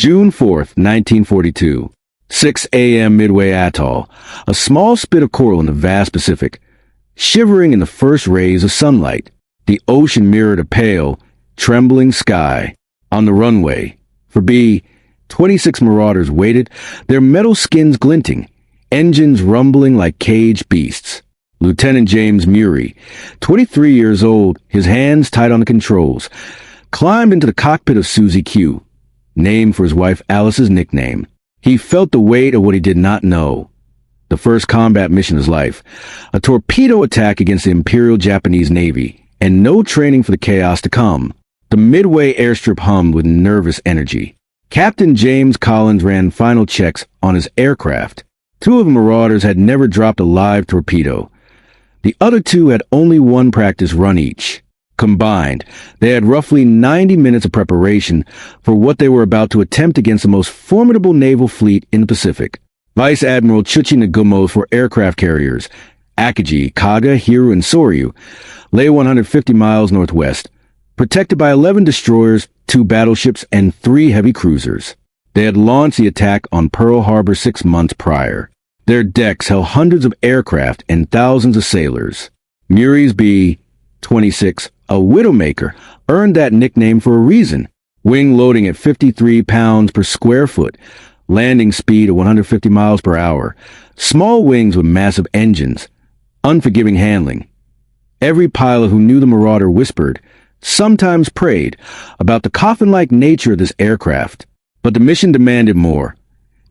June 4th, 1942. 6 a.m. Midway Atoll, a small spit of coral in the vast Pacific, shivering in the first rays of sunlight. The ocean mirrored a pale, trembling sky. On the runway, for B-26 Marauders waited, their metal skins glinting, engines rumbling like caged beasts. Lieutenant James Murray, 23 years old, his hands tight on the controls, climbed into the cockpit of Susie Q, named for his wife Alice's nickname. He felt the weight of what he did not know. The first combat mission of his life, a torpedo attack against the Imperial Japanese Navy, and no training for the chaos to come. The Midway airstrip hummed with nervous energy. Captain James Collins ran final checks on his aircraft. 2 of the Marauders had never dropped a live torpedo. The other 2 had only 1 practice run each. Combined, they had roughly 90 minutes of preparation for what they were about to attempt against the most formidable naval fleet in the Pacific. Vice Admiral Chuchi Nagumo's 4 aircraft carriers, Akagi, Kaga, Hiru, and Soryu, lay 150 miles northwest, protected by 11 destroyers, 2 battleships, and 3 heavy cruisers. They had launched the attack on Pearl Harbor 6 months prior. Their decks held hundreds of aircraft and thousands of sailors. Murray's B-26, a Widowmaker, earned that nickname for a reason. Wing loading at 53 pounds per square foot, landing speed at 150 miles per hour, small wings with massive engines, unforgiving handling. Every pilot who knew the Marauder whispered, sometimes prayed, about the coffin-like nature of this aircraft. But the mission demanded more.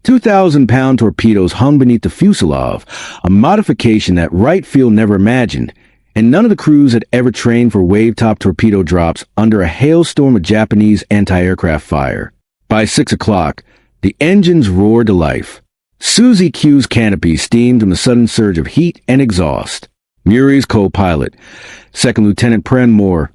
2,000-pound torpedoes hung beneath the fuselage, a modification that Wright Field never imagined, and none of the crews had ever trained for wave-top torpedo drops under a hailstorm of Japanese anti-aircraft fire. By 6 o'clock, the engines roared to life. Susie Q's canopy steamed from the sudden surge of heat and exhaust. Murray's co-pilot, Second Lieutenant Pren Moore,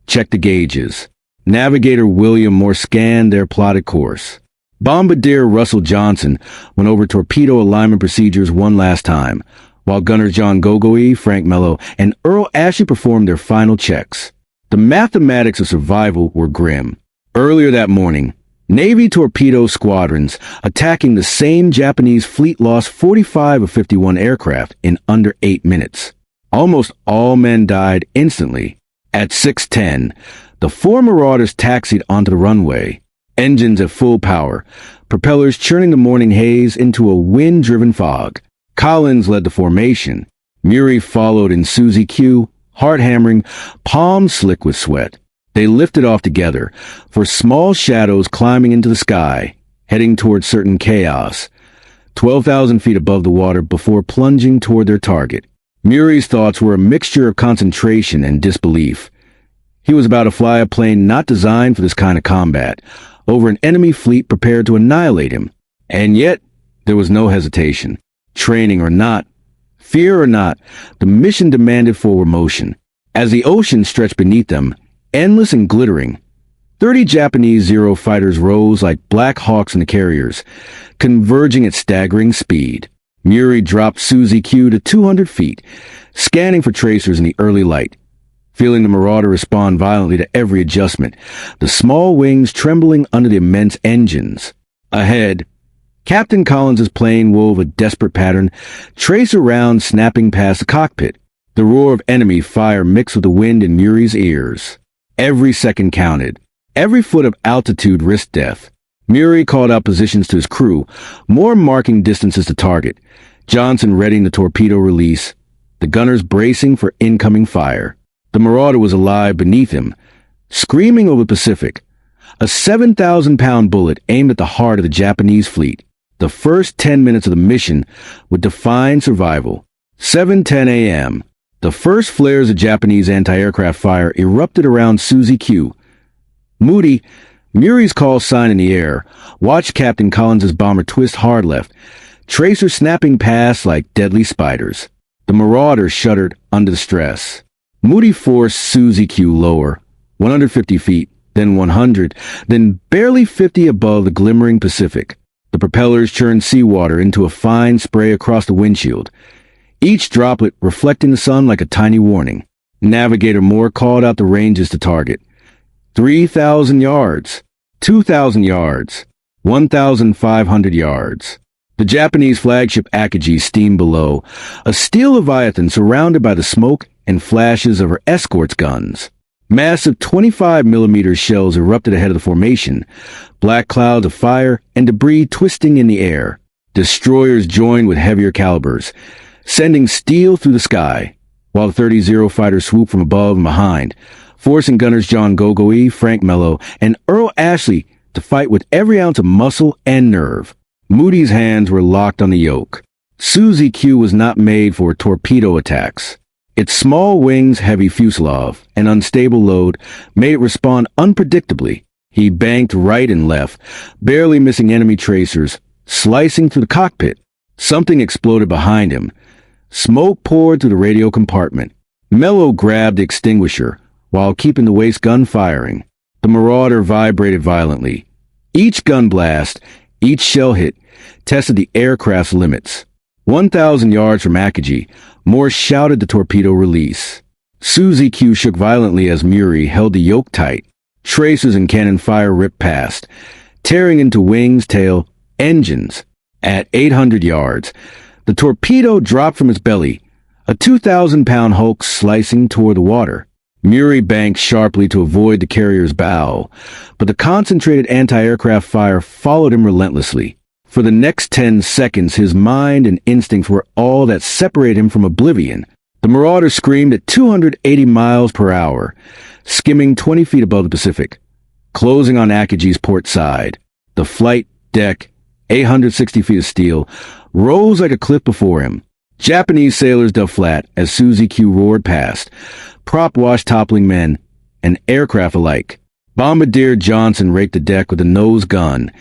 checked the gauges. Navigator William Moore scanned their plotted course. Bombardier Russell Johnson went over torpedo alignment procedures one last time, while gunners John Gogoe, Frank Mello, and Earl Ashley performed their final checks. The mathematics of survival were grim. Earlier that morning, Navy torpedo squadrons attacking the same Japanese fleet lost 45 of 51 aircraft in under 8 minutes. Almost all men died instantly. At 6:10, the 4 Marauders taxied onto the runway, engines at full power, propellers churning the morning haze into a wind-driven fog. Collins led the formation. Murray followed in Susie Q, heart hammering, palms slick with sweat. They lifted off together, for small shadows climbing into the sky, heading toward certain chaos, 12,000 feet above the water before plunging toward their target. Murray's thoughts were a mixture of concentration and disbelief. He was about to fly a plane not designed for this kind of combat, over an enemy fleet prepared to annihilate him. And yet, there was no hesitation. Training or not, fear or not, the mission demanded forward motion. As the ocean stretched beneath them, endless and glittering, 30 Japanese Zero fighters rose like black hawks in the carriers, converging at staggering speed. Murray dropped Susie Q to 200 feet, scanning for tracers in the early light, feeling the Marauder respond violently to every adjustment, the small wings trembling under the immense engines. Ahead, Captain Collins's plane wove a desperate pattern, tracer rounds snapping past the cockpit. The roar of enemy fire mixed with the wind in Murray's ears. Every second counted. Every foot of altitude risked death. Murray called out positions to his crew, more marking distances to target. Johnson readying the torpedo release, the gunners bracing for incoming fire. The Marauder was alive beneath him, screaming over the Pacific. A 7,000-pound bullet aimed at the heart of the Japanese fleet. The first 10 minutes of the mission would define survival. 7:10 a.m. The first flares of Japanese anti-aircraft fire erupted around Susie Q. Moody, Murray's call sign in the air, watched Captain Collins's bomber twist hard left, tracers snapping past like deadly spiders. The Marauder shuddered under the stress. Moody forced Susie Q lower, 150 feet, then 100, then barely 50 above the glimmering Pacific. The propellers churned seawater into a fine spray across the windshield, each droplet reflecting the sun like a tiny warning. Navigator Moore called out the ranges to target. 3,000 yards, 2,000 yards. 1,500 yards. The Japanese flagship Akagi steamed below, a steel leviathan surrounded by the smoke and flashes of her escort's guns. Massive 25mm shells erupted ahead of the formation, black clouds of fire and debris twisting in the air. Destroyers joined with heavier calibers, sending steel through the sky, while the 30-0 fighters swooped from above and behind, forcing gunners John Gogoi, Frank Mello, and Earl Ashley to fight with every ounce of muscle and nerve. Moody's hands were locked on the yoke. Suzy Q was not made for torpedo attacks. Its small wings, heavy fuselage, and unstable load made it respond unpredictably. He banked right and left, barely missing enemy tracers, slicing through the cockpit. Something exploded behind him. Smoke poured through the radio compartment. Mello grabbed the extinguisher while keeping the waist gun firing. The Marauder vibrated violently. Each gun blast, each shell hit, tested the aircraft's limits. 1,000 yards from Akagi, Morse shouted the torpedo release. Suzy Q shook violently as Muri held the yoke tight. Tracers and cannon fire ripped past, tearing into wings, tail, engines. At 800 yards, the torpedo dropped from its belly, a 2,000-pound hulk slicing toward the water. Muri banked sharply to avoid the carrier's bow, but the concentrated anti-aircraft fire followed him relentlessly. For the next 10 seconds, his mind and instincts were all that separated him from oblivion. The Marauder screamed at 280 miles per hour, skimming 20 feet above the Pacific, closing on Akagi's port side. The flight deck, 860 feet of steel, rose like a cliff before him. Japanese sailors dove flat as Suzy Q roared past, prop-wash toppling men and aircraft alike. Bombardier Johnson raked the deck with a nose gun,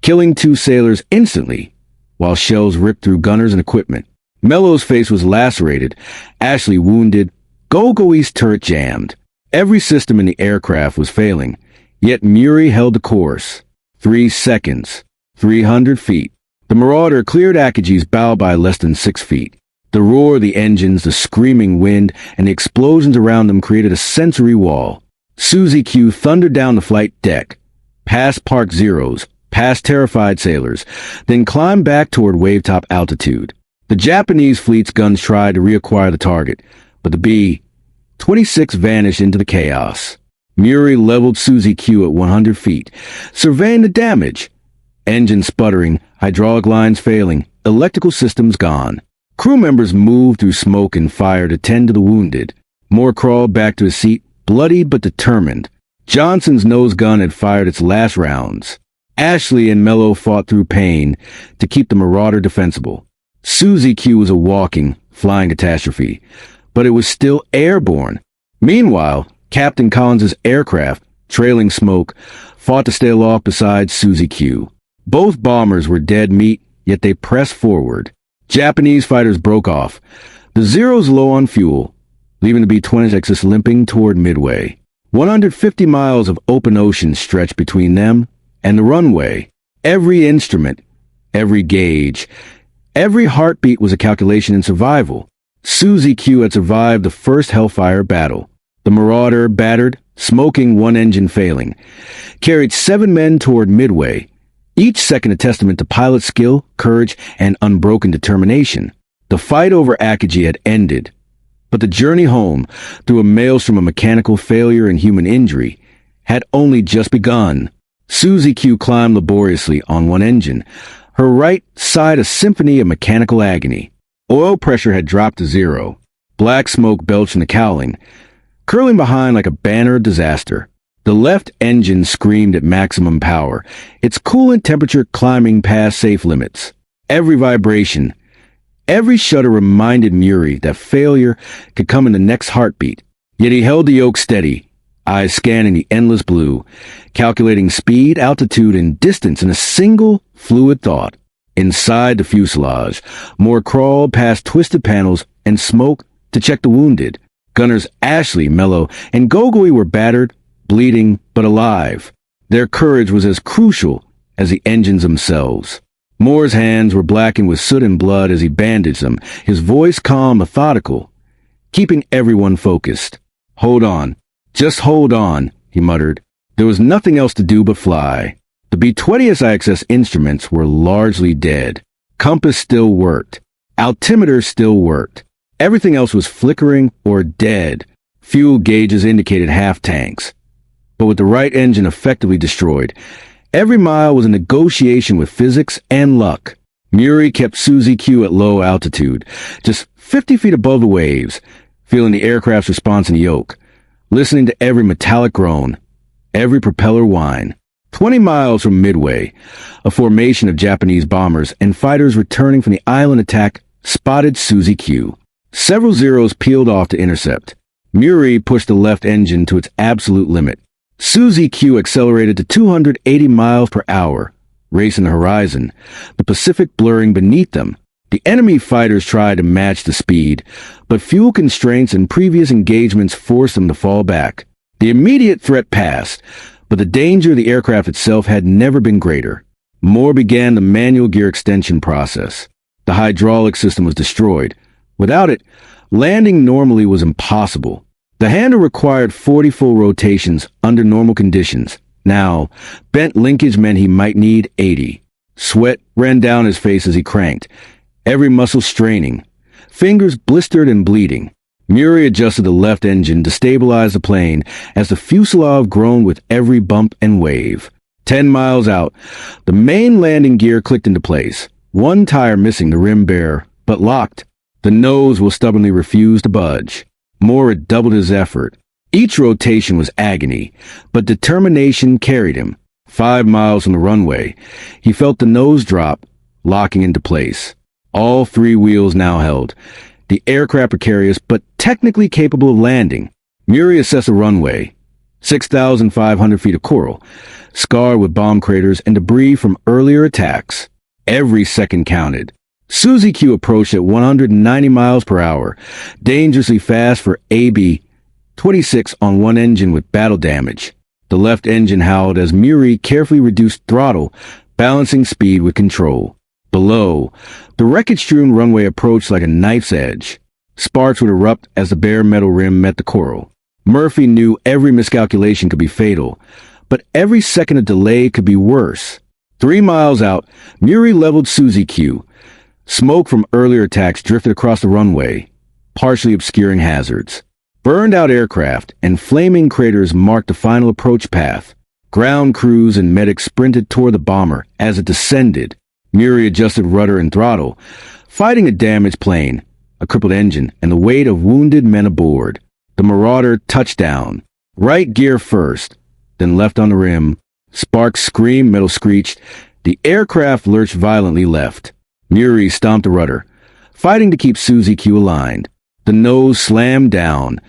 killing 2 sailors instantly, while shells ripped through gunners and equipment. Mello's face was lacerated, Ashley wounded, Gogoi's turret jammed. Every system in the aircraft was failing, yet Muri held the course. 3 seconds, 300 feet. The Marauder cleared Akagi's bow by less than 6 feet. The roar of the engines, the screaming wind, and the explosions around them created a sensory wall. Suzy Q thundered down the flight deck, past Park Zeros, past terrified sailors, then climbed back toward wave-top altitude. The Japanese fleet's guns tried to reacquire the target, but the B-26 vanished into the chaos. Muri leveled Suzy Q at 100 feet, surveying the damage. Engine sputtering, hydraulic lines failing, electrical systems gone. Crew members moved through smoke and fire to tend to the wounded. Moore crawled back to his seat, bloody but determined. Johnson's nose gun had fired its last rounds. Ashley and Mello fought through pain to keep the Marauder defensible. Suzy Q was a walking, flying catastrophe, but it was still airborne. Meanwhile, Captain Collins's aircraft, trailing smoke, fought to stay aloft beside Suzy Q. Both bombers were dead meat, yet they pressed forward. Japanese fighters broke off, the Zeros low on fuel, leaving the B-26 limping toward Midway. 150 miles of open ocean stretched between them and the runway. Every instrument, every gauge, every heartbeat was a calculation in survival. Suzy Q had survived the first Hellfire battle. The Marauder, battered, smoking, one engine failing, carried 7 men toward Midway, each second a testament to pilot skill, courage, and unbroken determination. The fight over Akagi had ended, but the journey home, through a maelstrom of mechanical failure and human injury, had only just begun. Suzy Q climbed laboriously on one engine, her right side a symphony of mechanical agony. Oil pressure had dropped to 0. Black smoke belched from the cowling, curling behind like a banner of disaster. The left engine screamed at maximum power, its coolant temperature climbing past safe limits. Every vibration, every shudder reminded Muri that failure could come in the next heartbeat. Yet he held the yoke steady, eyes scanning the endless blue, calculating speed, altitude, and distance in a single, fluid thought. Inside the fuselage, Moore crawled past twisted panels and smoke to check the wounded. Gunners Ashley, Mello, and Gogoi were battered, bleeding, but alive. Their courage was as crucial as the engines themselves. Moore's hands were blackened with soot and blood as he bandaged them, his voice calm, methodical, keeping everyone focused. "Hold on. Just hold on," he muttered. There was nothing else to do but fly. The B-26 instruments were largely dead. Compass still worked. Altimeter still worked. Everything else was flickering or dead. Fuel gauges indicated half tanks. But with the right engine effectively destroyed, every mile was a negotiation with physics and luck. Murray kept Susie Q at low altitude, just 50 feet above the waves, feeling the aircraft's response in the yoke, listening to every metallic groan, every propeller whine. 20 miles from Midway, a formation of Japanese bombers and fighters returning from the island attack spotted Susie Q. Several Zeros peeled off to intercept. Murray pushed the left engine to its absolute limit. Susie Q accelerated to 280 miles per hour, racing the horizon, the Pacific blurring beneath them. The enemy fighters tried to match the speed, but fuel constraints and previous engagements forced them to fall back. The immediate threat passed, but the danger of the aircraft itself had never been greater. Moore began the manual gear extension process. The hydraulic system was destroyed. Without it, landing normally was impossible. The handle required 40 full rotations under normal conditions. Now, bent linkage meant he might need 80. Sweat ran down his face as he cranked, every muscle straining, fingers blistered and bleeding. Murray adjusted the left engine to stabilize the plane as the fuselage groaned with every bump and wave. 10 miles out, the main landing gear clicked into place, one tire missing the rim bearer, but locked. The nose will stubbornly refuse to budge. Moore had doubled his effort. Each rotation was agony, but determination carried him. 5 miles from the runway, he felt the nose drop, locking into place. All three wheels now held. The aircraft precarious, but technically capable of landing. Murray assessed the runway. 6,500 feet of coral, scarred with bomb craters and debris from earlier attacks. Every second counted. Susie Q approached at 190 miles per hour, dangerously fast for AB-26 on one engine with battle damage. The left engine howled as Murray carefully reduced throttle, balancing speed with control. Below, the wreckage-strewn runway approached like a knife's edge. Sparks would erupt as the bare metal rim met the coral. Murphy knew every miscalculation could be fatal, but every second of delay could be worse. 3 miles out, Murray leveled Susie Q. Smoke from earlier attacks drifted across the runway, partially obscuring hazards. Burned-out aircraft and flaming craters marked the final approach path. Ground crews and medics sprinted toward the bomber as it descended. Murray adjusted rudder and throttle, fighting a damaged plane, a crippled engine, and the weight of wounded men aboard. The Marauder touched down. Right gear first, then left on the rim. Sparks screamed, metal screeched. The aircraft lurched violently left. Murray stomped the rudder, fighting to keep Susie Q aligned. The nose slammed down.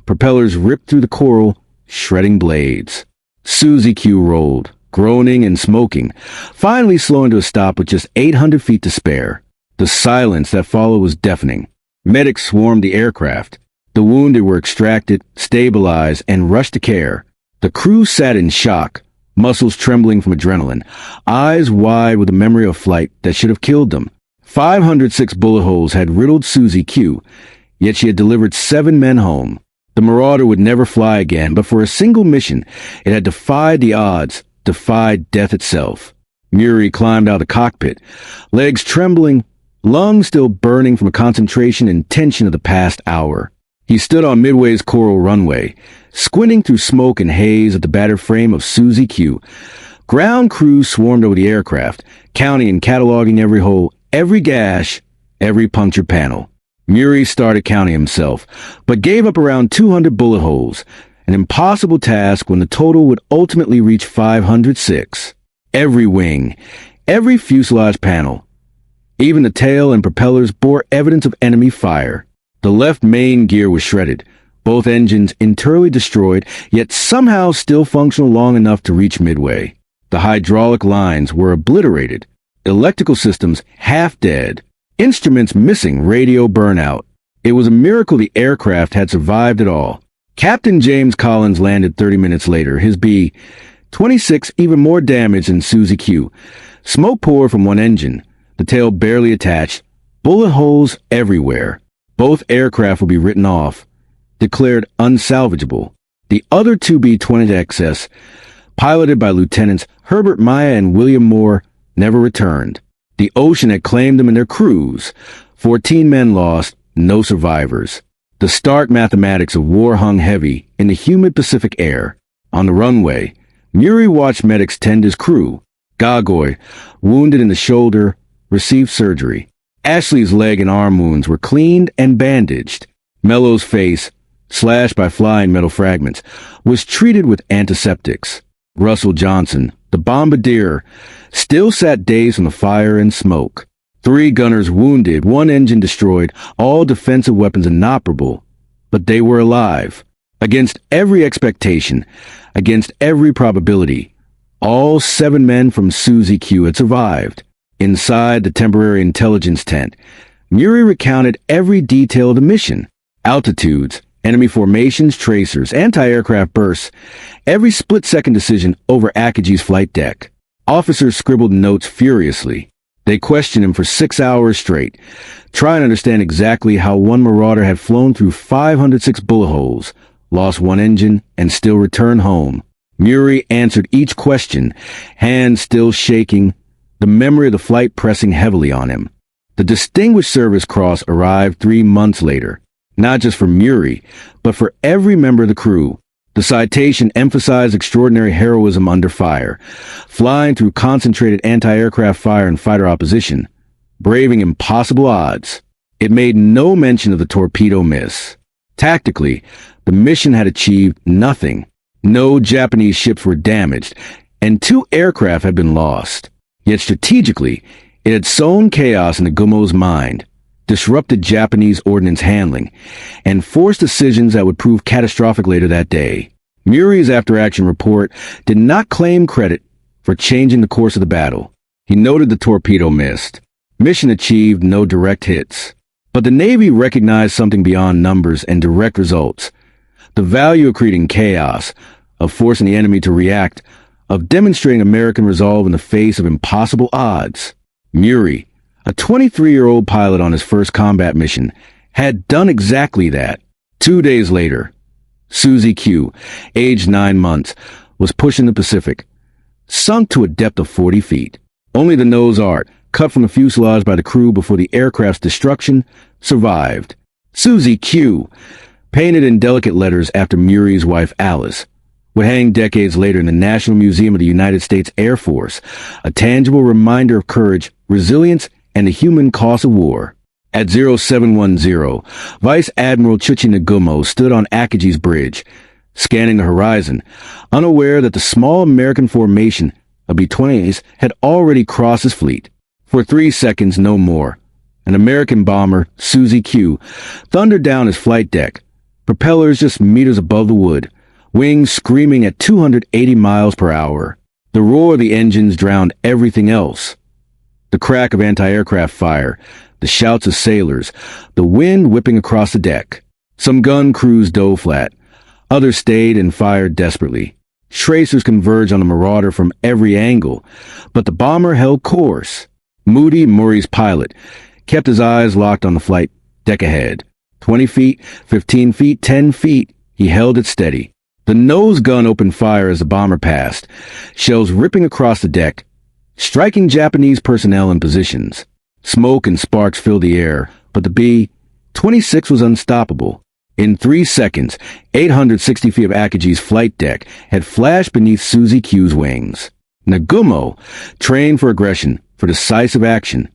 Propellers ripped through the coral, shredding blades. Susie Q rolled, groaning and smoking, finally slowing to a stop with just 800 feet to spare. The silence that followed was deafening. Medics swarmed the aircraft. The wounded were extracted, stabilized, and rushed to care. The crew sat in shock, muscles trembling from adrenaline, eyes wide with the memory of flight that should have killed them. 506 bullet holes had riddled Susie Q, yet she had delivered 7 men home. The Marauder would never fly again, but for a single mission, it had defied the odds, defied death itself. Murray climbed out of the cockpit, legs trembling, lungs still burning from a concentration and tension of the past hour. He stood on Midway's coral runway, squinting through smoke and haze at the battered frame of Susie Q. Ground crews swarmed over the aircraft, counting and cataloging every hole, every gash, every punctured panel. Murray started counting himself, but gave up around 200 bullet holes, an impossible task when the total would ultimately reach 506. Every wing, every fuselage panel, even the tail and propellers bore evidence of enemy fire. The left main gear was shredded, both engines entirely destroyed, yet somehow still functional long enough to reach Midway. The hydraulic lines were obliterated, electrical systems half dead, instruments missing radio burnout. It was a miracle the aircraft had survived at all. Captain James Collins landed 30 minutes later, his B-26 even more damaged than Susie Q. Smoke poured from one engine, the tail barely attached, bullet holes everywhere. Both aircraft will be written off, declared unsalvageable. The other two B-26 piloted by Lieutenants Herbert Maya and William Moore, never returned. The ocean had claimed them and their crews. 14 men lost, no survivors. The stark mathematics of war hung heavy in the humid Pacific air. On the runway, Murray watched medics tend his crew. Gagoy, wounded in the shoulder, received surgery. Ashley's leg and arm wounds were cleaned and bandaged. Mello's face, slashed by flying metal fragments, was treated with antiseptics. Russell Johnson, the bombardier, still sat dazed from the fire and smoke. 3 gunners wounded, 1 engine destroyed, all defensive weapons inoperable. But they were alive. Against every expectation, against every probability, all 7 men from Susie Q had survived. Inside the temporary intelligence tent, Murray recounted every detail of the mission. Altitudes, enemy formations, tracers, anti-aircraft bursts, every split-second decision over Akagi's flight deck. Officers scribbled notes furiously. They questioned him for 6 hours straight, trying to understand exactly how one marauder had flown through 506 bullet holes, lost 1 engine, and still returned home. Murray answered each question, hands still shaking, the memory of the flight pressing heavily on him. The Distinguished Service Cross arrived 3 months later, not just for Murray, but for every member of the crew. The citation emphasized extraordinary heroism under fire, flying through concentrated anti-aircraft fire and fighter opposition, braving impossible odds. It made no mention of the torpedo miss. Tactically, the mission had achieved nothing. No Japanese ships were damaged, and 2 aircraft had been lost. Yet strategically, it had sown chaos in the Gumo's mind, disrupted Japanese ordnance handling, and forced decisions that would prove catastrophic later that day. Murray's after-action report did not claim credit for changing the course of the battle. He noted the torpedo missed. Mission achieved, no direct hits. But the Navy recognized something beyond numbers and direct results. The value of creating chaos, of forcing the enemy to react, of demonstrating American resolve in the face of impossible odds. Murray, a 23-year-old pilot on his first combat mission, had done exactly that. 2 days later, Susie Q, aged 9 months, was pushing the Pacific, sunk to a depth of 40 feet. Only the nose art, cut from the fuselage by the crew before the aircraft's destruction, survived. Susie Q, painted in delicate letters after Murray's wife Alice, would hang decades later in the National Museum of the United States Air Force, a tangible reminder of courage, resilience, and the human cost of war. At 0710, Vice Admiral Chuchi Nagumo stood on Akagi's bridge, scanning the horizon, unaware that the small American formation of B-26 had already crossed his fleet. For 3 seconds, no more, an American bomber, Susie Q, thundered down his flight deck, propellers just meters above the wood, wings screaming at 280 miles per hour. The roar of the engines drowned everything else. The crack of anti-aircraft fire, the shouts of sailors, the wind whipping across the deck. Some gun crews dove flat. Others stayed and fired desperately. Tracers converged on the marauder from every angle, but the bomber held course. Moody, Murray's pilot, kept his eyes locked on the flight deck ahead. 20 feet, 15 feet, 10 feet, he held it steady. The nose gun opened fire as the bomber passed, shells ripping across the deck, striking Japanese personnel in positions. Smoke and sparks filled the air, but the B-26 was unstoppable. In 3 seconds, 860 feet of Akagi's flight deck had flashed beneath Susie Q's wings. Nagumo, trained for aggression, for decisive action,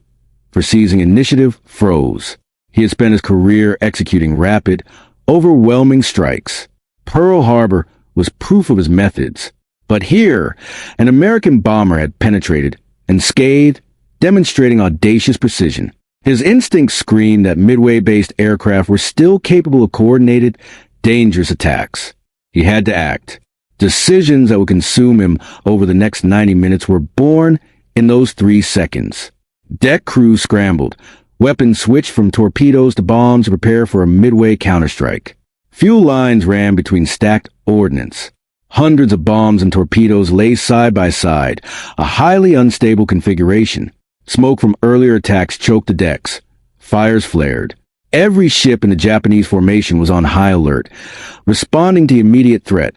for seizing initiative, froze. He had spent his career executing rapid, overwhelming strikes. Pearl Harbor was proof of his methods. But here, an American bomber had penetrated and scathed, demonstrating audacious precision. His instincts screamed that Midway-based aircraft were still capable of coordinated, dangerous attacks. He had to act. Decisions that would consume him over the next 90 minutes were born in those 3 seconds. Deck crews scrambled. Weapons switched from torpedoes to bombs to prepare for a Midway counterstrike. Fuel lines ran between stacked ordnance. Hundreds of bombs and torpedoes lay side by side, a highly unstable configuration. Smoke from earlier attacks choked the decks. Fires flared. Every ship in the Japanese formation was on high alert, responding to immediate threat.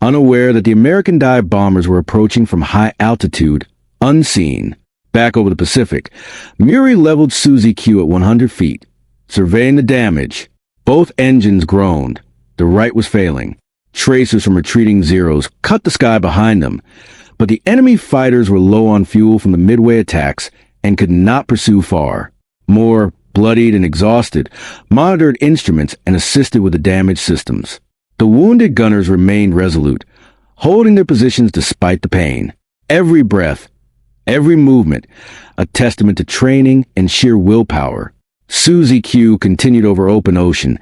unaware that the American dive bombers were approaching from high altitude, unseen. Back over the Pacific, Murray leveled Susie Q at 100 feet. Surveying the damage, both engines groaned. The right was failing. Tracers from retreating Zeros cut the sky behind them, but the enemy fighters were low on fuel from the midway attacks and could not pursue far. Moore, bloodied and exhausted, monitored instruments and assisted with the damaged systems. The wounded gunners remained resolute, holding their positions despite the pain. Every breath, every movement, a testament to training and sheer willpower. Susie Q continued over open ocean,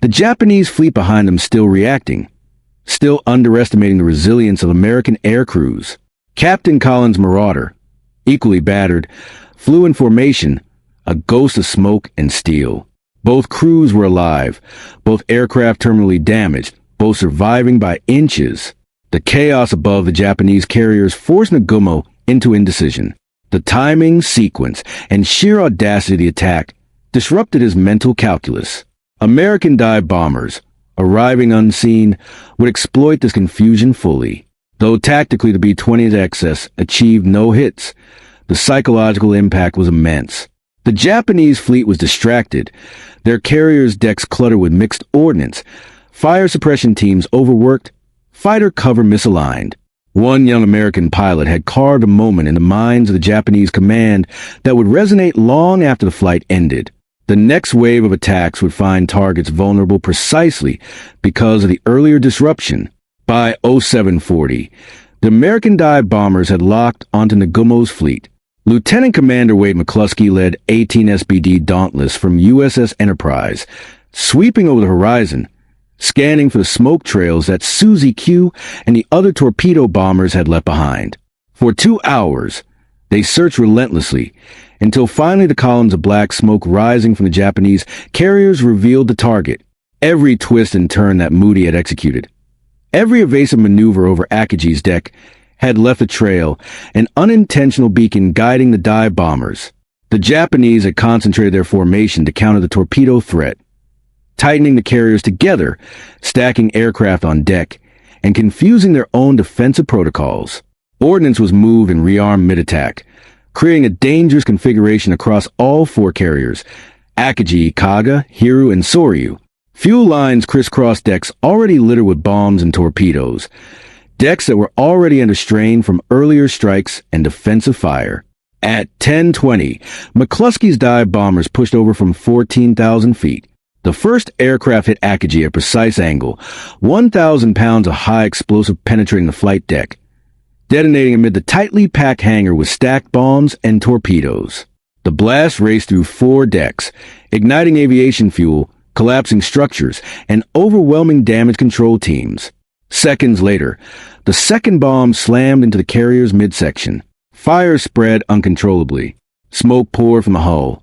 the Japanese fleet behind them still reacting, still underestimating the resilience of American air crews. Captain Collins' Marauder, equally battered, flew in formation, a ghost of smoke and steel. Both crews were alive, both aircraft terminally damaged, both surviving by inches. The chaos above the Japanese carriers forced Nagumo into indecision. The timing, sequence, and sheer audacity of the attack disrupted his mental calculus. American dive bombers, arriving unseen, would exploit this confusion fully. Though tactically the B-26 achieved no hits, the psychological impact was immense. The Japanese fleet was distracted, their carriers' decks cluttered with mixed ordnance, fire suppression teams overworked, fighter cover misaligned. One young American pilot had carved a moment in the minds of the Japanese command that would resonate long after the flight ended. The next wave of attacks would find targets vulnerable precisely because of the earlier disruption. By 0740, the American dive bombers had locked onto Nagumo's fleet. Lieutenant Commander Wade McCluskey led 18 SBD Dauntless from USS Enterprise, sweeping over the horizon, scanning for the smoke trails that Susie Q and the other torpedo bombers had left behind. For 2 hours, they searched relentlessly, until finally the columns of black smoke rising from the Japanese carriers revealed the target. Every twist and turn that Moody had executed, every evasive maneuver over Akagi's deck had left a trail, an unintentional beacon guiding the dive bombers. The Japanese had concentrated their formation to counter the torpedo threat, tightening the carriers together, stacking aircraft on deck, and confusing their own defensive protocols. Ordnance was moved and rearmed mid-attack, creating a dangerous configuration across all 4 carriers, Akagi, Kaga, Hiru, and Soryu. Fuel lines crisscrossed decks already littered with bombs and torpedoes, decks that were already under strain from earlier strikes and defensive fire. At 10:20, McCluskey's dive bombers pushed over from 14,000 feet. The first aircraft hit Akagi at a precise angle, 1,000 pounds of high explosive penetrating the flight deck, detonating amid the tightly packed hangar with stacked bombs and torpedoes. The blast raced through 4 decks, igniting aviation fuel, collapsing structures, and overwhelming damage control teams. Seconds later, the second bomb slammed into the carrier's midsection. Fire spread uncontrollably. Smoke poured from the hull.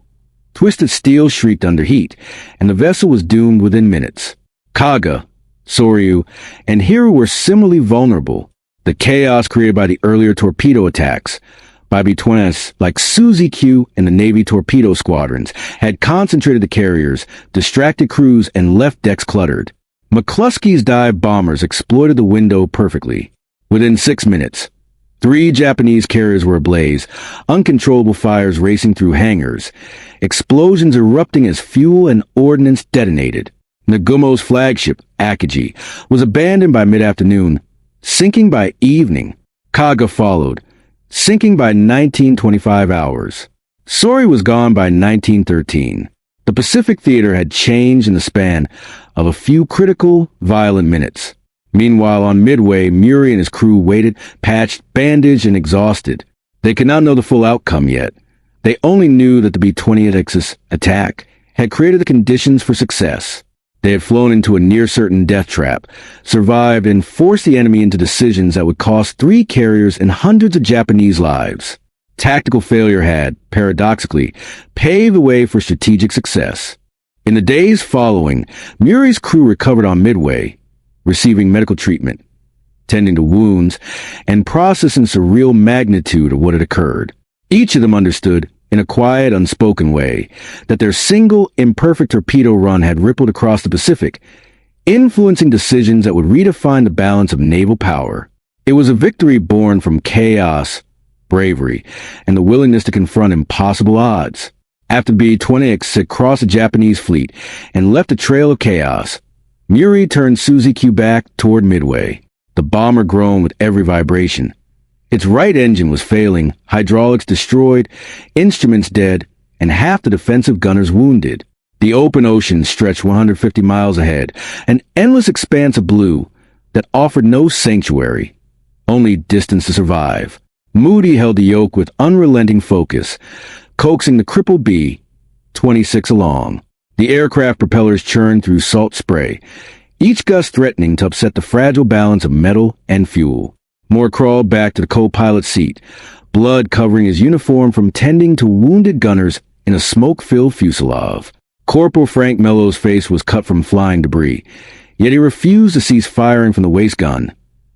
Twisted steel shrieked under heat, and the vessel was doomed within minutes. Kaga, Soryu, and Hiru were similarly vulnerable. The chaos created by the earlier torpedo attacks by B-26, like Susie Q and the Navy torpedo squadrons, had concentrated the carriers, distracted crews, and left decks cluttered. McCluskey's dive bombers exploited the window perfectly. Within 6 minutes, 3 Japanese carriers were ablaze, uncontrollable fires racing through hangars, explosions erupting as fuel and ordnance detonated. Nagumo's flagship, Akagi, was abandoned by mid-afternoon, sinking by evening. Kaga followed, sinking by 1925 hours. Soryu was gone by 1913. The Pacific theater had changed in the span of a few critical, violent minutes. Meanwhile, on Midway, Murray and his crew waited, patched, bandaged, and exhausted. They could not know the full outcome yet. They only knew that the B-26 attack had created the conditions for success. They had flown into a near-certain death trap, survived, and forced the enemy into decisions that would cost 3 carriers and hundreds of Japanese lives. Tactical failure had, paradoxically, paved the way for strategic success. In the days following, Murray's crew recovered on Midway, receiving medical treatment, tending to wounds, and processing the surreal magnitude of what had occurred. Each of them understood, in a quiet, unspoken way, that their single, imperfect torpedo run had rippled across the Pacific, influencing decisions that would redefine the balance of naval power. It was a victory born from chaos, bravery, and the willingness to confront impossible odds. After B-26 had crossed the Japanese fleet and left a trail of chaos, Muri turned Suzy Q back toward Midway. The bomber groaned with every vibration. Its right engine was failing, hydraulics destroyed, instruments dead, and half the defensive gunners wounded. The open ocean stretched 150 miles ahead, an endless expanse of blue that offered no sanctuary, only distance to survive. Moody held the yoke with unrelenting focus, coaxing the crippled B-26 along. The aircraft propellers churned through salt spray, each gust threatening to upset the fragile balance of metal and fuel. Moore crawled back to the co-pilot's seat, blood covering his uniform from tending to wounded gunners in a smoke-filled fuselage. Corporal Frank Mello's face was cut from flying debris, yet he refused to cease firing from the waist gun,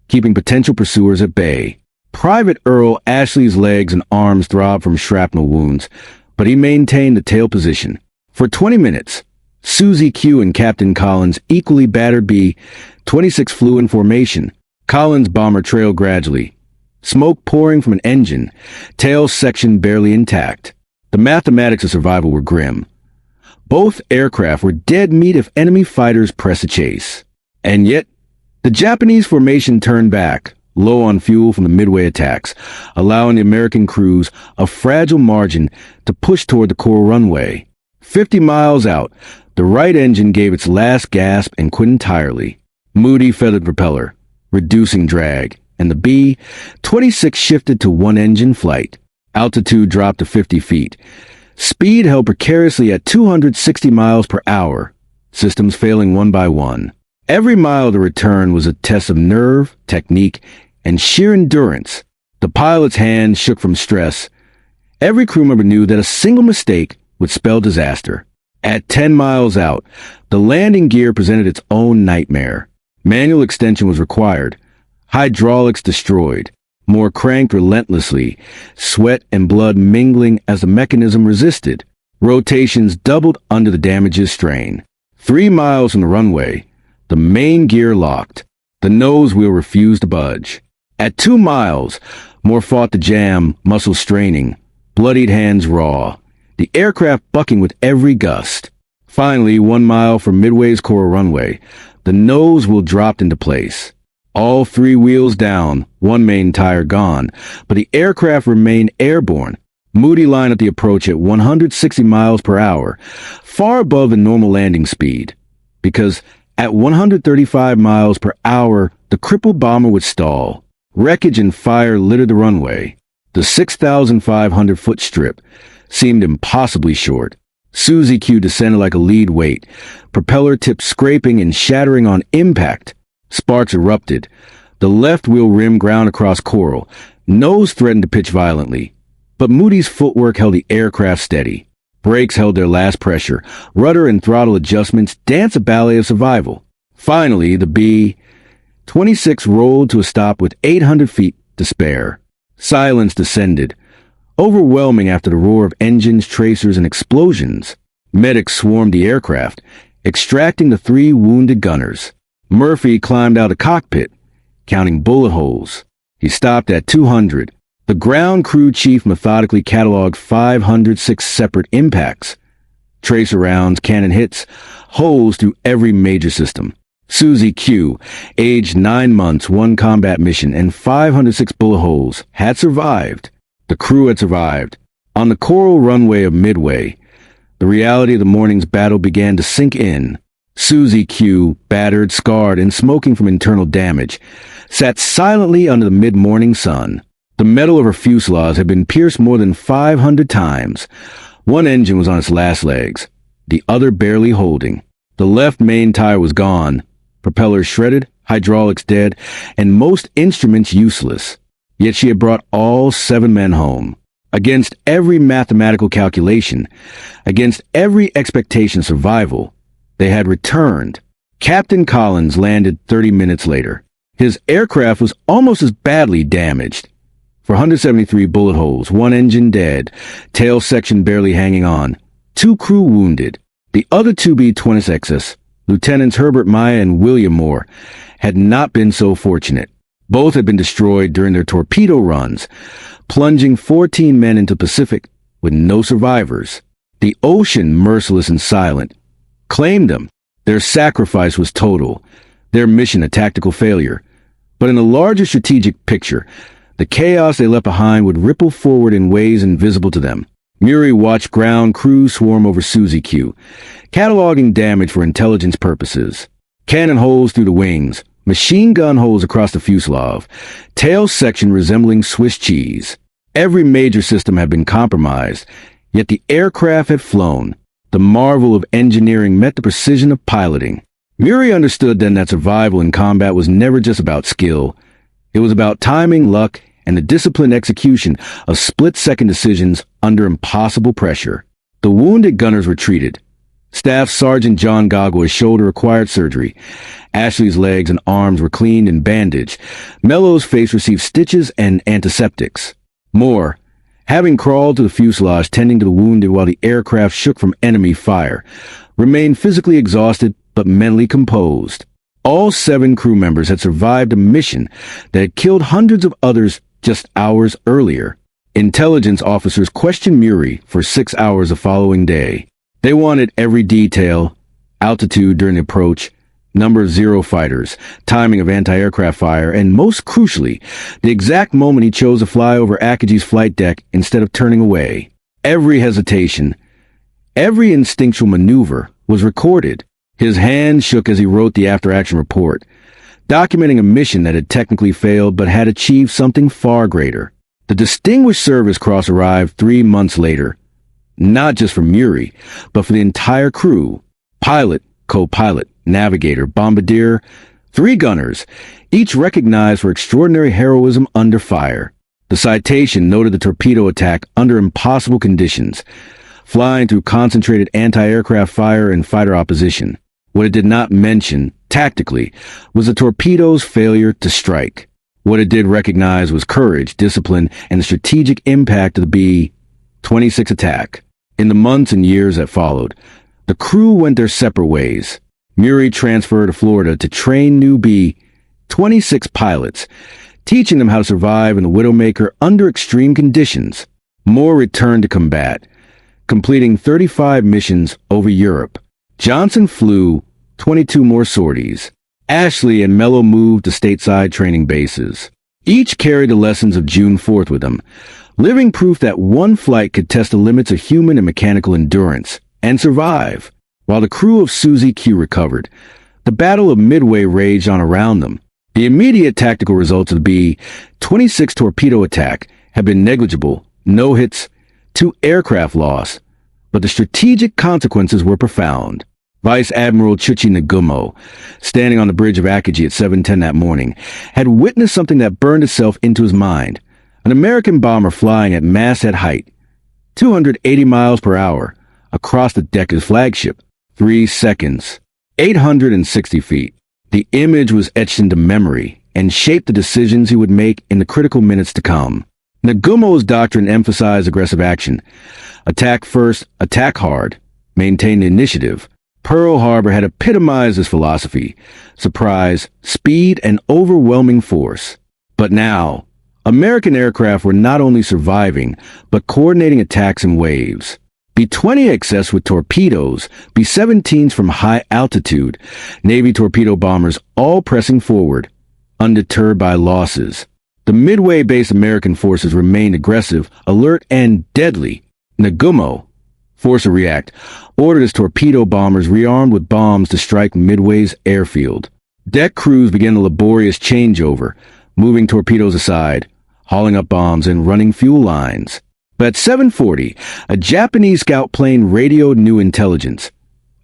keeping potential pursuers at bay. Private Earl Ashley's legs and arms throbbed from shrapnel wounds, but he maintained the tail position. For 20 minutes, Suzy Q and Captain Collins' equally battered B-26 flew in formation. Collins' bomber trailed gradually, smoke pouring from an engine, tail section barely intact. The mathematics of survival were grim. Both aircraft were dead meat if enemy fighters pressed a chase. And yet, the Japanese formation turned back, low on fuel from the Midway attacks, allowing the American crews a fragile margin to push toward the Coral runway. 50 miles out, the right engine gave its last gasp and quit entirely. Moody feathered the propeller, reducing drag, and the B-26 shifted to one-engine flight. Altitude dropped to 50 feet. Speed held precariously at 260 miles per hour, systems failing one by one. Every mile of the return was a test of nerve, technique, and sheer endurance. The pilot's hands shook from stress. Every crew member knew that a single mistake would spell disaster. At 10 miles out, the landing gear presented its own nightmare. Manual extension was required. Hydraulics destroyed. Moore cranked relentlessly, sweat and blood mingling as the mechanism resisted. Rotations doubled under the damage's strain. 3 miles from the runway, the main gear locked. The nose wheel refused to budge. At 2 miles, Moore fought the jam, muscles straining, bloodied hands raw, the aircraft bucking with every gust. Finally, 1 mile from Midway's Coral runway, the nose wheel dropped into place. All 3 wheels down, 1 main tire gone, but the aircraft remained airborne. Moody lined up the approach at 160 miles per hour, far above the normal landing speed, because at 135 miles per hour, the crippled bomber would stall. Wreckage and fire littered the runway. The 6,500-foot strip seemed impossibly short. Suzy Q descended like a lead weight, propeller tips scraping and shattering on impact. Sparks erupted. The left wheel rim ground across Coral. Nose threatened to pitch violently. But Moody's footwork held the aircraft steady. Brakes held their last pressure. Rudder and throttle adjustments danced a ballet of survival. Finally, the B-26 rolled to a stop with 800 feet to spare. Silence descended, overwhelming after the roar of engines, tracers, and explosions. Medics swarmed the aircraft, extracting the 3 wounded gunners. Murphy climbed out of the cockpit, counting bullet holes. He stopped at 200. The ground crew chief methodically cataloged 506 separate impacts. Tracer rounds, cannon hits, holes through every major system. Suzy Q, aged 9 months, 1 combat mission, and 506 bullet holes, had survived. The crew had survived. On the Coral runway of Midway, the reality of the morning's battle began to sink in. Suzy Q, battered, scarred, and smoking from internal damage, sat silently under the mid-morning sun. The metal of her fuselage had been pierced more than 500 times. 1 engine was on its last legs, the other barely holding. The left main tire was gone, propellers shredded, hydraulics dead, and most instruments useless. Yet she had brought all 7 men home. Against every mathematical calculation, against every expectation of survival, they had returned. Captain Collins landed 30 minutes later. His aircraft was almost as badly damaged. 473 bullet holes, 1 engine dead, tail section barely hanging on, 2 crew wounded. The other 2 B-26s Lieutenants Herbert Maya and William Moore, had not been so fortunate. Both had been destroyed during their torpedo runs, plunging 14 men into the Pacific with no survivors. The ocean, merciless and silent, claimed them. Their sacrifice was total, their mission a tactical failure. But in a larger strategic picture, the chaos they left behind would ripple forward in ways invisible to them. Murray watched ground crews swarm over Suzy Q, cataloging damage for intelligence purposes. Cannon holes through the wings, machine gun holes across the fuselage, tail section resembling Swiss cheese. Every major system had been compromised, yet the aircraft had flown. The marvel of engineering met the precision of piloting. Murray understood then that survival in combat was never just about skill. It was about timing, luck, and the disciplined execution of split-second decisions under impossible pressure. The wounded gunners were treated. Staff Sergeant John Goggoy's shoulder required surgery. Ashley's legs and arms were cleaned and bandaged. Mello's face received stitches and antiseptics. Moore, having crawled to the fuselage tending to the wounded while the aircraft shook from enemy fire, remained physically exhausted but mentally composed. All 7 crew members had survived a mission that had killed hundreds of others just hours earlier. Intelligence officers questioned Murray for 6 hours the following day. They wanted every detail: altitude during the approach, number of Zero fighters, timing of anti-aircraft fire, and most crucially, the exact moment he chose to fly over Akagi's flight deck instead of turning away. Every hesitation, every instinctual maneuver was recorded. His hand shook as he wrote the after-action report, documenting a mission that had technically failed but had achieved something far greater. The Distinguished Service Cross arrived 3 months later, not just for Murray, but for the entire crew: pilot, co-pilot, navigator, bombardier, 3 gunners, each recognized for extraordinary heroism under fire. The citation noted the torpedo attack under impossible conditions, flying through concentrated anti-aircraft fire and fighter opposition. What it did not mention, tactically, was the torpedo's failure to strike. What it did recognize was courage, discipline, and the strategic impact of the B-26 attack. In the months and years that followed, the crew went their separate ways. Murray transferred to Florida to train new B-26 pilots, teaching them how to survive in the Widowmaker under extreme conditions. Moore returned to combat, completing 35 missions over Europe. Johnson flew 22 more sorties. Ashley and Mello moved to stateside training bases. Each carried the lessons of June 4th with them, living proof that one flight could test the limits of human and mechanical endurance and survive. While the crew of Suzy Q recovered, the Battle of Midway raged on around them. The immediate tactical results of the B-26 torpedo attack had been negligible: no hits, 2 aircraft lost. But the strategic consequences were profound. Vice Admiral Chuchi Nagumo, standing on the bridge of Akagi at 7:10 that morning, had witnessed something that burned itself into his mind. An American bomber flying at masthead height, 280 miles per hour, across the deck of his flagship. 3 seconds, 860 feet. The image was etched into memory and shaped the decisions he would make in the critical minutes to come. Nagumo's doctrine emphasized aggressive action. Attack first, attack hard, maintain the initiative. Pearl Harbor had epitomized this philosophy: surprise, speed, and overwhelming force. But now, American aircraft were not only surviving, but coordinating attacks in waves. B-20XS with torpedoes, B-17s from high altitude, Navy torpedo bombers all pressing forward, undeterred by losses. The Midway-based American forces remained aggressive, alert, and deadly. Nagumo, forced to react, ordered his torpedo bombers rearmed with bombs to strike Midway's airfield. Deck crews began a laborious changeover, moving torpedoes aside, hauling up bombs, and running fuel lines. But at 7:40, a Japanese scout plane radioed new intelligence.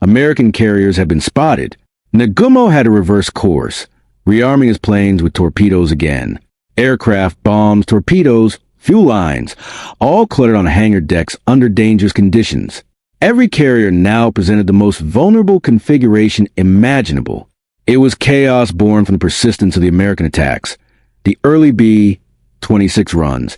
American carriers had been spotted. Nagumo had to reverse course, rearming his planes with torpedoes again. Aircraft, bombs, torpedoes, fuel lines, all cluttered on hangar decks under dangerous conditions. Every carrier now presented the most vulnerable configuration imaginable. It was chaos born from the persistence of the American attacks, the early B-26 runs,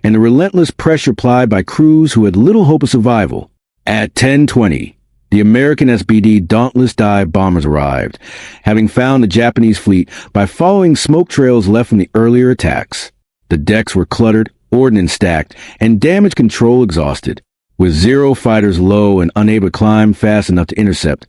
and the relentless pressure applied by crews who had little hope of survival. At 10:20, the American SBD Dauntless dive bombers arrived, having found the Japanese fleet by following smoke trails left from the earlier attacks. The decks were cluttered, ordnance stacked, and damage control exhausted. With 0 fighters low and unable to climb fast enough to intercept,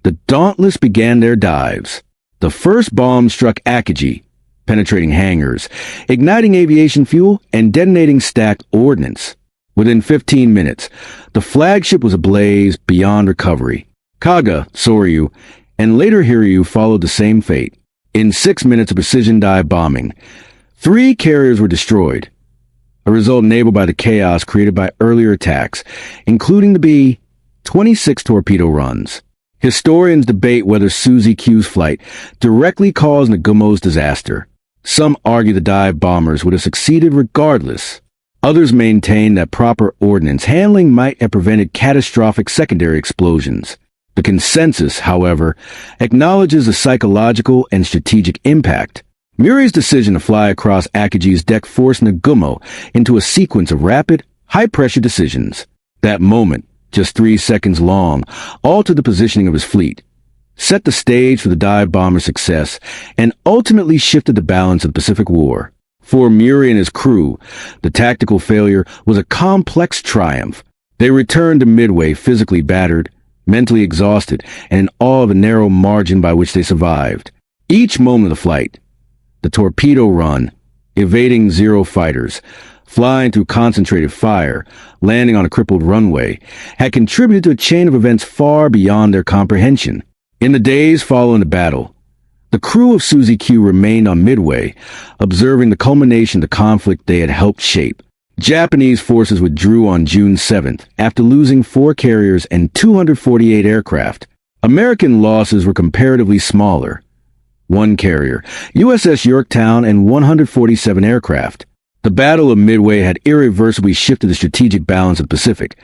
the Dauntless began their dives. The first bomb struck Akagi, penetrating hangars, igniting aviation fuel, and detonating stacked ordnance. Within 15 minutes, the flagship was ablaze beyond recovery. Kaga, Soryu, and later Hiryu followed the same fate. In 6 minutes of precision dive bombing, 3 carriers were destroyed, a result enabled by the chaos created by earlier attacks, including the B-26 torpedo runs. Historians debate whether Suzy Q's flight directly caused Nagumo's disaster. Some argue the dive bombers would have succeeded regardless. Others maintain that proper ordnance handling might have prevented catastrophic secondary explosions. The consensus, however, acknowledges the psychological and strategic impact. Muri's decision to fly across Akagi's deck forced Nagumo into a sequence of rapid, high-pressure decisions. That moment, just 3 seconds long, altered the positioning of his fleet, set the stage for the dive bomber's success, and ultimately shifted the balance of the Pacific War. For Muri and his crew, the tactical failure was a complex triumph. They returned to Midway physically battered, mentally exhausted, and in awe of the narrow margin by which they survived. Each moment of the flight, the torpedo run, evading 0 fighters, flying through concentrated fire, landing on a crippled runway, had contributed to a chain of events far beyond their comprehension. In the days following the battle, the crew of Suzy Q remained on Midway, observing the culmination of the conflict they had helped shape. Japanese forces withdrew on June 7th after losing 4 carriers and 248 aircraft. American losses were comparatively smaller. 1 carrier, USS Yorktown, and 147 aircraft. The Battle of Midway had irreversibly shifted the strategic balance of the Pacific,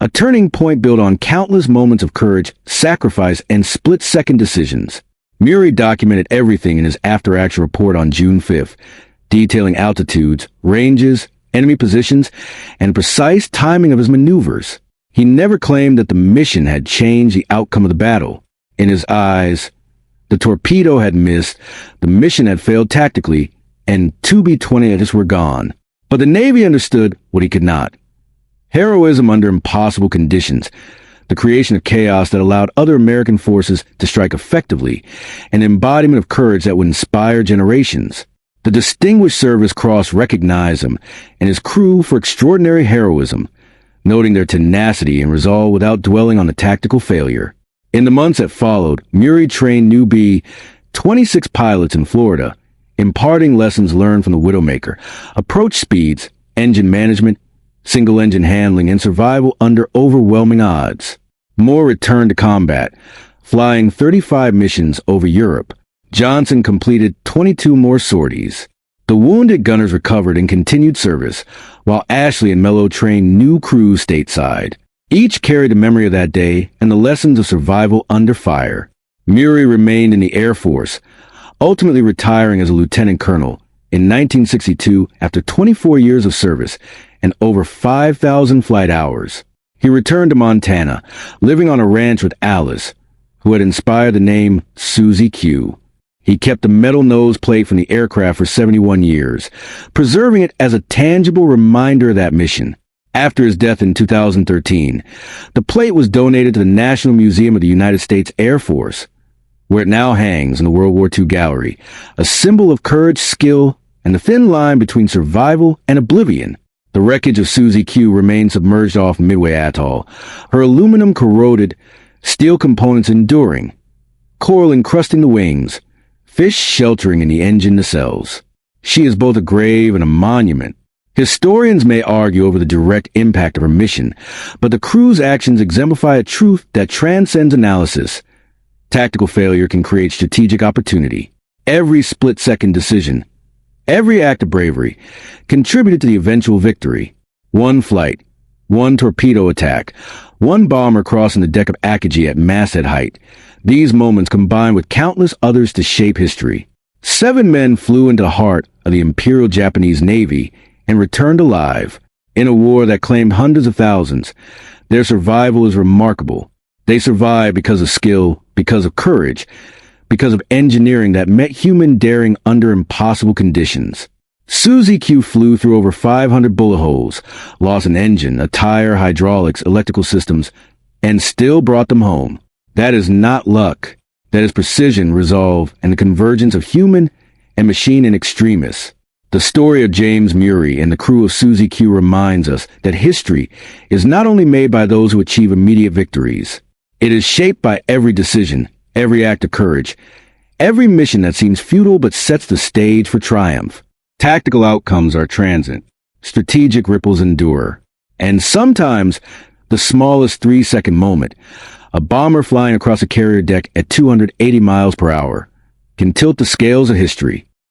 a turning point built on countless moments of courage, sacrifice, and split-second decisions. Muri documented everything in his after-action report on June 5th, detailing altitudes, ranges, enemy positions, and precise timing of his maneuvers. He never claimed that the mission had changed the outcome of the battle. In his eyes, the torpedo had missed, the mission had failed tactically, and 2 B-26 were gone. But the Navy understood what he could not. Heroism under impossible conditions, the creation of chaos that allowed other American forces to strike effectively, an embodiment of courage that would inspire generations. The Distinguished Service Cross recognized him and his crew for extraordinary heroism, noting their tenacity and resolve without dwelling on the tactical failure. In the months that followed, Muri trained new B-26 pilots in Florida, imparting lessons learned from the Widowmaker, approach speeds, engine management, single-engine handling, and survival under overwhelming odds. Moore returned to combat, flying 35 missions over Europe. Johnson completed 22 more sorties. The wounded gunners recovered and continued service, while Ashley and Mello trained new crews stateside. Each carried the memory of that day and the lessons of survival under fire. Muri remained in the Air Force, ultimately retiring as a lieutenant colonel in 1962 after 24 years of service and over 5,000 flight hours. He returned to Montana, living on a ranch with Alice, who had inspired the name Suzy Q. He kept the metal nose plate from the aircraft for 71 years, preserving it as a tangible reminder of that mission. After his death in 2013, the plate was donated to the National Museum of the United States Air Force, where it now hangs in the World War II gallery, a symbol of courage, skill, and the thin line between survival and oblivion. The wreckage of Suzy Q remained submerged off Midway Atoll, her aluminum corroded, steel components enduring, coral encrusting the wings, fish sheltering in the engine nacelles. She is both a grave and a monument. Historians may argue over the direct impact of her mission, but the crew's actions exemplify a truth that transcends analysis. Tactical failure can create strategic opportunity. Every split-second decision, every act of bravery, contributed to the eventual victory. 1 flight, 1 torpedo attack, 1 bomber crossing the deck of Akagi at masthead height. These moments combined with countless others to shape history. 7 men flew into the heart of the Imperial Japanese Navy and returned alive. In a war that claimed hundreds of thousands, their survival is remarkable. They survived because of skill, because of courage, because of engineering that met human daring under impossible conditions. Susie Q flew through over 500 bullet holes, lost an engine, a tire, hydraulics, electrical systems, and still brought them home. That is not luck. That is precision, resolve, and the convergence of human and machine in extremis. The story of James Murray and the crew of Susie Q reminds us that history is not only made by those who achieve immediate victories. It is shaped by every decision, every act of courage, every mission that seems futile but sets the stage for triumph. Tactical outcomes are transient. Strategic ripples endure. And sometimes, the smallest 3-second moment, a bomber flying across a carrier deck at 280 miles per hour, can tilt the scales of history.